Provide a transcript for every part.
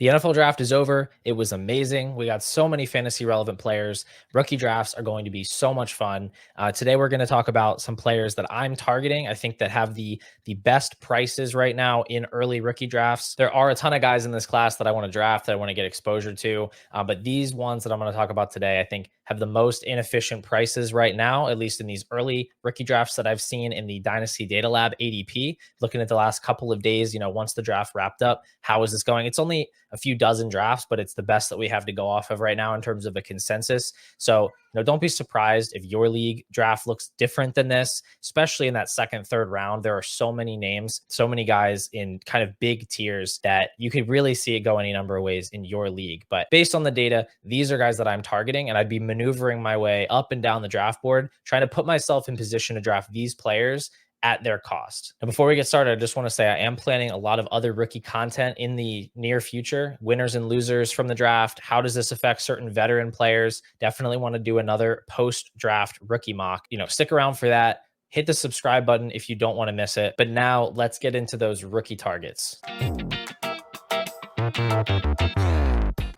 The NFL draft is over. It was amazing. We got so many fantasy relevant players. Rookie drafts are going to be so much fun. Today, we're going to talk about some players that I'm targeting. I think that have the best prices right now in early rookie drafts. There are a ton of guys in this class that I want to draft, that I want to get exposure to. But these ones that I'm going to talk about today, I think have the most inefficient prices right now, at least in these early rookie drafts that I've seen in the Dynasty Data Lab ADP. Looking at the last couple of days, once the draft wrapped up, how is this going? It's only a few dozen drafts, but it's the best that we have to go off of right now in terms of a consensus. So, don't be surprised if your league draft looks different than this, especially in that second, third round. There are so many names, so many guys in kind of big tiers that you could really see it go any number of ways in your league. But based on the data, these are guys that I'm targeting, and I'd be maneuvering my way up and down the draft board, trying to put myself in position to draft these players at their cost. And before we get started, I just want to say I am planning a lot of other rookie content in the near future, winners and losers from the draft. How does this affect certain veteran players? Definitely want to do another post-draft rookie mock. Stick around for that. Hit the subscribe button if you don't want to miss it. But now let's get into those rookie targets.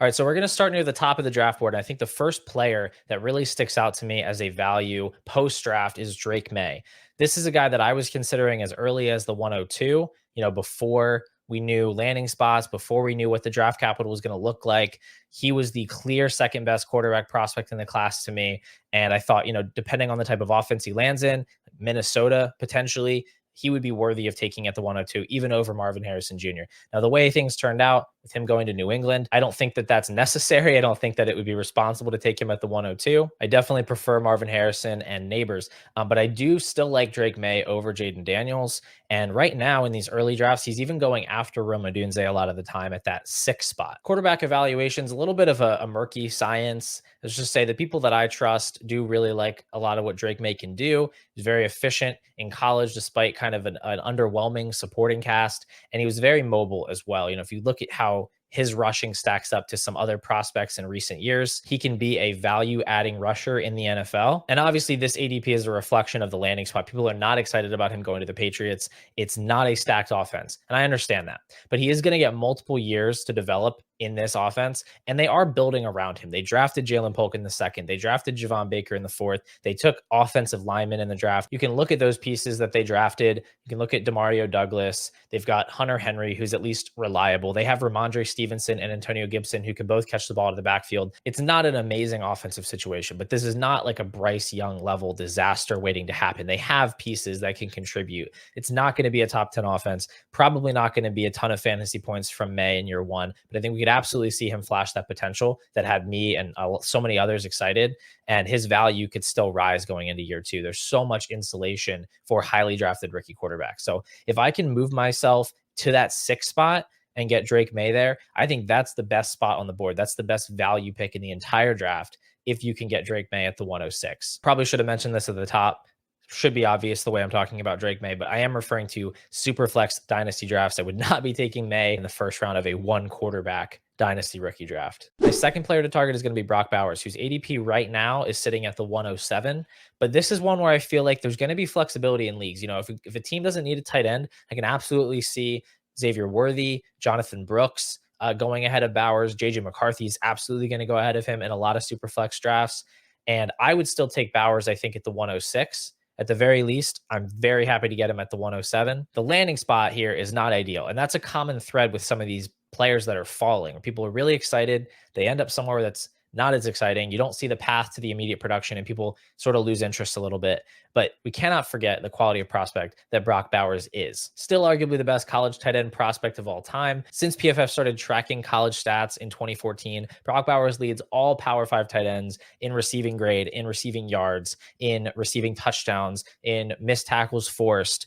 All right, so we're going to start near the top of the draft board. I think the first player that really sticks out to me as a value post-draft is Drake Maye. This is a guy that I was considering as early as the 102, before we knew landing spots, before we knew what the draft capital was going to look like. He was the clear second best quarterback prospect in the class to me. And I thought, depending on the type of offense he lands in, Minnesota potentially, he would be worthy of taking at the 102, even over Marvin Harrison Jr. Now, the way things turned out with him going to New England, I don't think that that's necessary. I don't think that it would be responsible to take him at the 102. I definitely prefer Marvin Harrison and Neighbors, but I do still like Drake Maye over Jaden Daniels. And right now in these early drafts, he's even going after Rome Odunze a lot of the time at that 6th spot. Quarterback evaluations, a little bit of a murky science. Let's just say the people that I trust do really like a lot of what Drake Maye can do. He's very efficient in college, despite kind of an underwhelming supporting cast. And he was very mobile as well. If you look at how his rushing stacks up to some other prospects in recent years, he can be a value-adding rusher in the NFL. And obviously, this ADP is a reflection of the landing spot. People are not excited about him going to the Patriots. It's not a stacked offense, and I understand that. But he is going to get multiple years to develop in this offense, and they are building around him. They drafted Jalen Polk in the 2nd. They drafted Javon Baker in the 4th. They took offensive linemen in the draft. You can look at those pieces that they drafted. You can look at Demario Douglas. They've got Hunter Henry, who's at least reliable. They have Ramondre Stevenson and Antonio Gibson, who can both catch the ball out of the backfield. It's not an amazing offensive situation, but this is not like a Bryce Young level disaster waiting to happen. They have pieces that can contribute. It's not going to be a top 10 offense, probably not going to be a ton of fantasy points from Maye in year 1, but I think we could absolutely see him flash that potential that had me and so many others excited, and his value could still rise going into year 2. There's so much insulation for highly drafted rookie quarterbacks. So if I can move myself to that 6th spot and get Drake Maye there, I think that's the best spot on the board. That's the best value pick in the entire draft if you can get Drake Maye at the 106. Probably should have mentioned this at the top. Should be obvious the way I'm talking about Drake Maye, but I am referring to superflex dynasty drafts. I would not be taking Maye in the first round of a 1 quarterback dynasty rookie draft. My second player to target is going to be Brock Bowers, whose ADP right now is sitting at the 107. But this is one where I feel like there's going to be flexibility in leagues. If a team doesn't need a tight end, I can absolutely see Xavier Worthy, Jonathan Brooks going ahead of Bowers. JJ McCarthy is absolutely going to go ahead of him in a lot of superflex drafts. And I would still take Bowers, I think, at the 106. At the very least, I'm very happy to get him at the 107. The landing spot here is not ideal. And that's a common thread with some of these players that are falling. People are really excited. They end up somewhere that's not as exciting. You don't see the path to the immediate production, and people sort of lose interest a little bit. But we cannot forget the quality of prospect that Brock Bowers is. Still arguably the best college tight end prospect of all time. Since PFF started tracking college stats in 2014, Brock Bowers leads all Power 5 tight ends in receiving grade, in receiving yards, in receiving touchdowns, in missed tackles forced,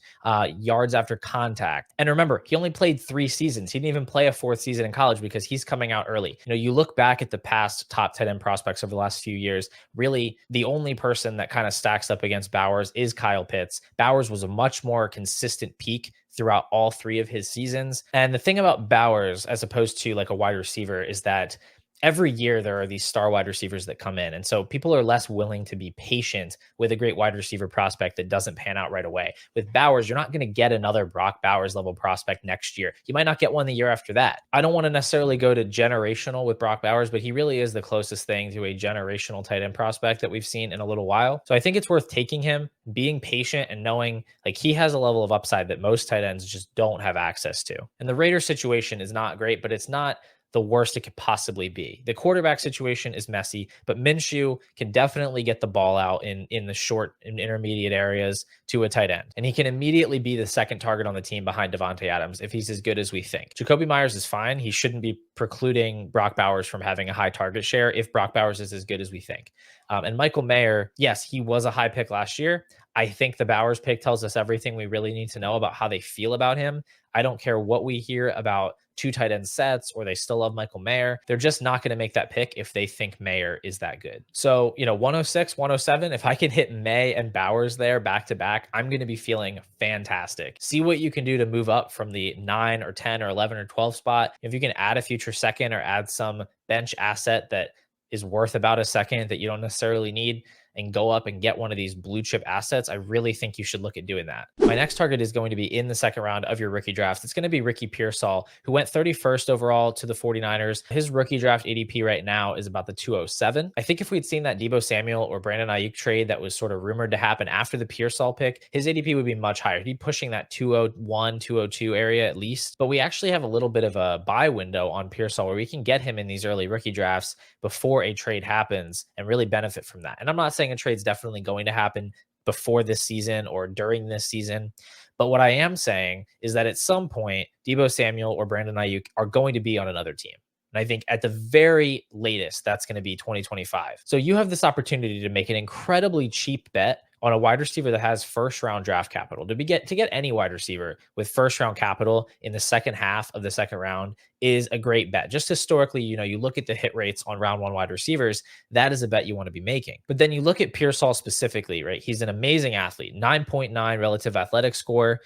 yards after contact. And remember, he only played 3 seasons. He didn't even play a 4th season in college because he's coming out early. You look back at the past top tight end prospects over the last few years, really the only person that kind of stacks up against Bowers is Kyle Pitts. Bowers was a much more consistent peak throughout all 3 of his seasons. And the thing about Bowers, as opposed to like a wide receiver, is that every year there are these star wide receivers that come in. And so people are less willing to be patient with a great wide receiver prospect that doesn't pan out right away. With Bowers, you're not going to get another Brock Bowers level prospect next year. You might not get one the year after that. I don't want to necessarily go to generational with Brock Bowers, but he really is the closest thing to a generational tight end prospect that we've seen in a little while. So I think it's worth taking him, being patient, and knowing like he has a level of upside that most tight ends just don't have access to. And the Raiders situation is not great, but it's not the worst it could possibly be. The quarterback situation is messy, but Minshew can definitely get the ball out in the short and intermediate areas to a tight end. And he can immediately be the second target on the team behind Devontae Adams if he's as good as we think. Jacoby Myers is fine. He shouldn't be precluding Brock Bowers from having a high target share if Brock Bowers is as good as we think. And Michael Mayer, yes, he was a high pick last year. I think the Bowers pick tells us everything we really need to know about how they feel about him. I don't care what we hear about two tight end sets or they still love Michael Mayer. They're just not going to make that pick if they think Mayer is that good. So, 106, 107, if I can hit Maye and Bowers there back to back, I'm going to be feeling fantastic. See what you can do to move up from the 9 or 10 or 11 or 12 spot. If you can add a future second or add some bench asset that is worth about a second that you don't necessarily need, and go up and get one of these blue chip assets, I really think you should look at doing that. My next target is going to be in the second round of your rookie draft. It's going to be Ricky Pearsall, who went 31st overall to the 49ers. His rookie draft ADP right now is about the 207. I think if we'd seen that Deebo Samuel or Brandon Ayuk trade that was sort of rumored to happen after the Pearsall pick, his ADP would be much higher. He'd be pushing that 201, 202 area at least. But we actually have a little bit of a buy window on Pearsall where we can get him in these early rookie drafts before a trade happens and really benefit from that. And I'm not saying a trade's definitely going to happen before this season or during this season. But what I am saying is that at some point, Deebo Samuel or Brandon Ayuk are going to be on another team. And I think at the very latest, that's going to be 2025. So you have this opportunity to make an incredibly cheap bet on a wide receiver that has first round draft capital. To get any wide receiver with first round capital in the second half of the second round is a great bet. Just historically, you look at the hit rates on round one wide receivers, that is a bet you want to be making. But then you look at Pearsall specifically, right? He's an amazing athlete, 9.9 relative athletic score.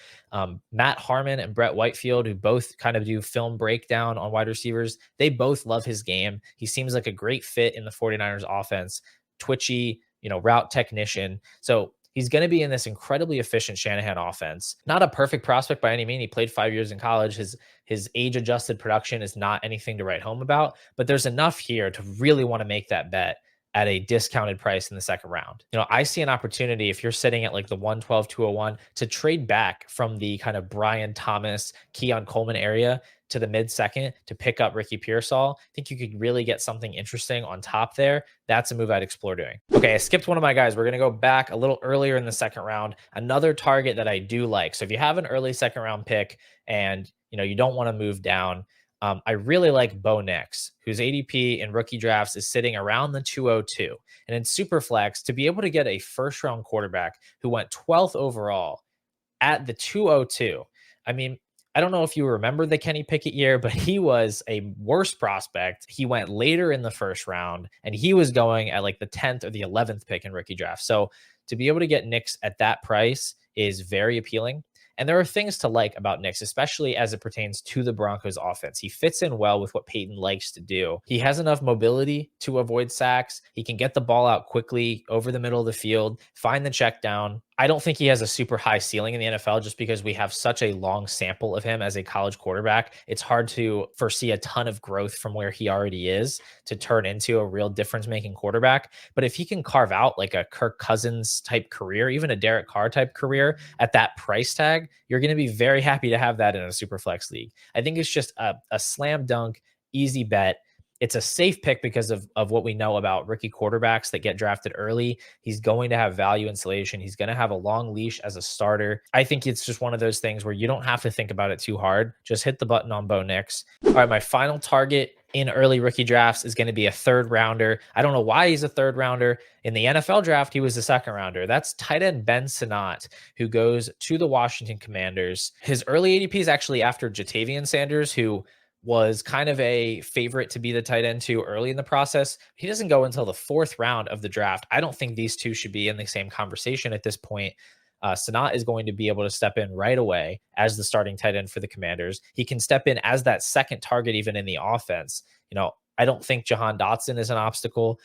Matt Harmon and Brett Whitefield, who both kind of do film breakdown on wide receivers, they both love his game. He seems like a great fit in the 49ers offense, twitchy, route technician. So he's going to be in this incredibly efficient Shanahan offense. Not a perfect prospect by any means. He played 5 years in college. His age-adjusted production is not anything to write home about, but there's enough here to really want to make that bet at a discounted price in the second round. I see an opportunity if you're sitting at like the 112, 201 to trade back from the kind of Brian Thomas, Keon Coleman area to the mid second to pick up Ricky Pearsall. I think you could really get something interesting on top there. That's a move I'd explore doing. Okay, I skipped one of my guys. We're going to go back a little earlier in the second round. Another target that I do like. So if you have an early second round pick and you don't want to move down, I really like Bo Nix, whose ADP in rookie drafts is sitting around the 202. And in Superflex, to be able to get a first round quarterback who went 12th overall at the 202, I mean, I don't know if you remember the Kenny Pickett year, but he was a worse prospect. He went later in the first round, and he was going at like the 10th or the 11th pick in rookie draft. So to be able to get Nix at that price is very appealing. And there are things to like about Nix, especially as it pertains to the Broncos offense. He fits in well with what Peyton likes to do. He has enough mobility to avoid sacks. He can get the ball out quickly over the middle of the field, find the check down. I don't think he has a super high ceiling in the NFL just because we have such a long sample of him as a college quarterback. It's hard to foresee a ton of growth from where he already is to turn into a real difference-making quarterback. But if he can carve out like a Kirk Cousins type career, even a Derek Carr type career at that price tag, you're going to be very happy to have that in a super flex league. I think it's just a slam dunk, easy bet. It's a safe pick because of what we know about rookie quarterbacks that get drafted early. He's going to have value installation. He's going to have a long leash as a starter. I think it's just one of those things where you don't have to think about it too hard. Just hit the button on Bo Nix. All right, my final target in early rookie drafts is going to be a third rounder. I don't know why he's a third rounder. In the NFL draft, he was a second rounder. That's tight end Ben Sinnott, who goes to the Washington Commanders. His early ADP is actually after Jatavian Sanders, who was kind of a favorite to be the tight end too early in the process. He doesn't go until the fourth round of the draft. I don't think these two should be in the same conversation at this point. Sinnott is going to be able to step in right away as the starting tight end for the Commanders. He can step in as that second target even in the offense. I don't think Jahan Dotson is an obstacle.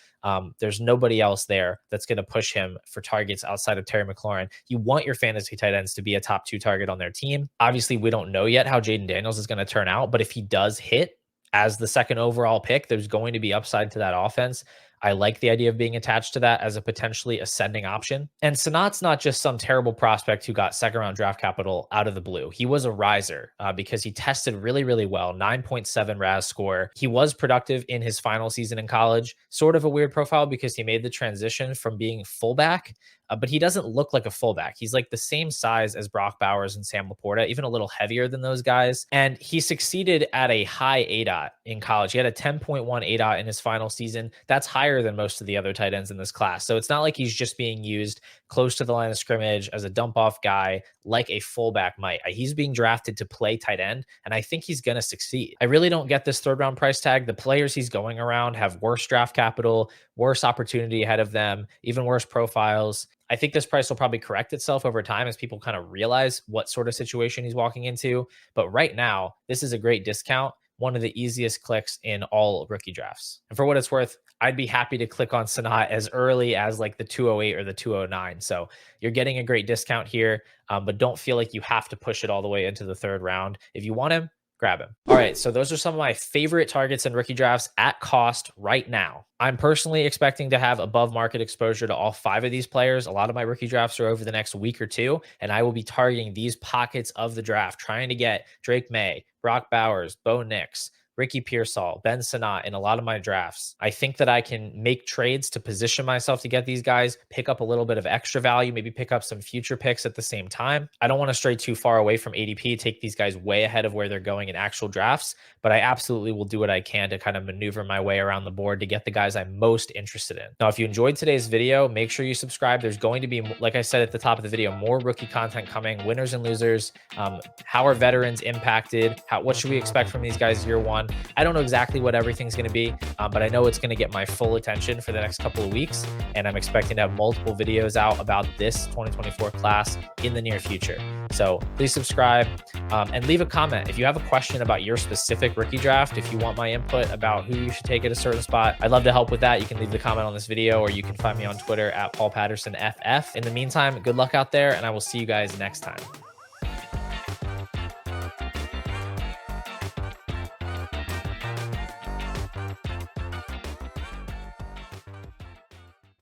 There's nobody else there that's going to push him for targets outside of Terry McLaurin. You want your fantasy tight ends to be a top 2 target on their team. Obviously, we don't know yet how Jaden Daniels is going to turn out, but if he does hit as the second overall pick, there's going to be upside to that offense. I like the idea of being attached to that as a potentially ascending option. And Sinnott's not just some terrible prospect who got second round draft capital out of the blue. He was a riser because he tested really, really well, 9.7 RAS score. He was productive in his final season in college, sort of a weird profile because he made the transition from being fullback, but he doesn't look like a fullback. He's like the same size as Brock Bowers and Sam Laporta, even a little heavier than those guys. And he succeeded at a high ADOT in college. He had a 10.1 ADOT in his final season. That's higher than most of the other tight ends in this class. So it's not like he's just being used close to the line of scrimmage as a dump off guy like a fullback might. He's being drafted to play tight end, and I think he's going to succeed. I really don't get this third round price tag. The players he's going around have worse draft capital, worse opportunity ahead of them, even worse profiles. I think this price will probably correct itself over time as people kind of realize what sort of situation he's walking into. But right now, this is a great discount, one of the easiest clicks in all rookie drafts. And for what it's worth, I'd be happy to click on Sinnott as early as like the 208 or the 209. So you're getting a great discount here, but don't feel like you have to push it all the way into the third round. If you want him, grab him. All right, so those are some of my favorite targets in rookie drafts at cost right now. I'm personally expecting to have above market exposure to all 5 of these players. A lot of my rookie drafts are over the next week or 2, and I will be targeting these pockets of the draft, trying to get Drake Maye, Brock Bowers, Bo Nix, Ricky Pearsall, Ben Sinnott in a lot of my drafts. I think that I can make trades to position myself to get these guys, pick up a little bit of extra value, maybe pick up some future picks at the same time. I don't want to stray too far away from ADP, take these guys way ahead of where they're going in actual drafts, but I absolutely will do what I can to kind of maneuver my way around the board to get the guys I'm most interested in. Now, if you enjoyed today's video, make sure you subscribe. There's going to be, like I said at the top of the video, more rookie content coming, winners and losers. How are veterans impacted? What should we expect from these guys year one? I don't know exactly what everything's going to be, but I know it's going to get my full attention for the next couple of weeks. And I'm expecting to have multiple videos out about this 2024 class in the near future. So please subscribe and leave a comment. If you have a question about your specific rookie draft, if you want my input about who you should take at a certain spot, I'd love to help with that. You can leave the comment on this video, or you can find me on Twitter at Paul Patterson FF. In the meantime, good luck out there, and I will see you guys next time.